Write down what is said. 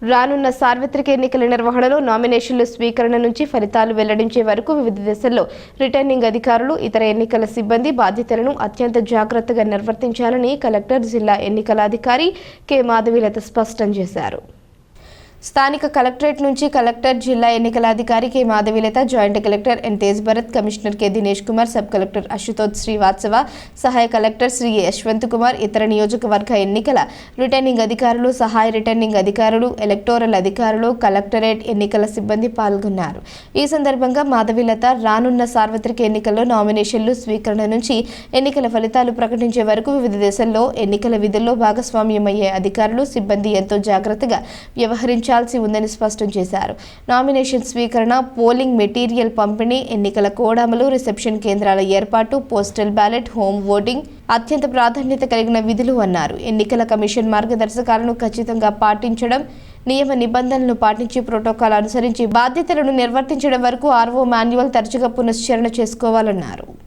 రానున్న సార్వత్రిక ఎన్నికల నిర్వహణలో నామినేషన్ల స్వీకరణ నుంచి ఫలితాలు వెల్లడించే వరకు వివిధ దశల్లో రిటర్నింగ్ అధికారులు, ఇతర ఎన్నికల సిబ్బంది బాధ్యతలను అత్యంత జాగ్రత్తగా నిర్వర్తించాలని కలెక్టర్, జిల్లా ఎన్నికల అధికారి కె మాధవీలత స్పష్టం చేశారు. స్థానిక కలెక్టరేట్ నుంచి కలెక్టర్, జిల్లా ఎన్నికల అధికారి K Madhavilatha, joint collector N Tej Bharath, commissioner K Dinesh Kumar, sub collector Ashutosh Srivatsava, సహాయ కలెక్టర్ శ్రీ యశ్వంత్ కుమార్, ఇతర నియోజకవర్గ ఎన్నికల రిటర్నింగ్ అధికారులు, సహాయ రిటర్నింగ్ అధికారులు, ఎలక్టోరల్ అధికారులు, కలెక్టరేట్ ఎన్నికల సిబ్బంది పాల్గొన్నారు. ఈ సందర్భంగా మాధవీలత రానున్న సార్వత్రిక ఎన్నికల్లో నామినేషన్లు స్వీకరణ నుంచి ఎన్నికల ఫలితాలు ప్రకటించే వరకు వివిధ దశల్లో ఎన్నికల విధుల్లో భాగస్వామ్యమయ్యే అధికారులు, సిబ్బంది ఎంతో జాగ్రత్తగా వ్యవహరించారు ఉందని స్పష్టం చేశారు. నామినేషన్ స్వీకరణ, పోలింగ్ మెటీరియల్ పంపిణీ, ఎన్నికల కోడ్ అమలు, రిసెప్షన్ కేంద్రాల ఏర్పాటు, పోస్టల్ బ్యాలెట్, హోమ్ ఓటింగ్ అత్యంత ప్రాధాన్యత కలిగిన విధులు అన్నారు. ఎన్నికల కమిషన్ మార్గదర్శకాలను ఖచ్చితంగా పాటించడం, నియమ నిబంధనలను పాటించి ప్రోటోకాల్ అనుసరించి బాధ్యతలను నిర్వర్తించడం వరకు ఆర్ఓ మాన్యువల్ తరచుగా పునశ్చరణ చేసుకోవాలన్నారు.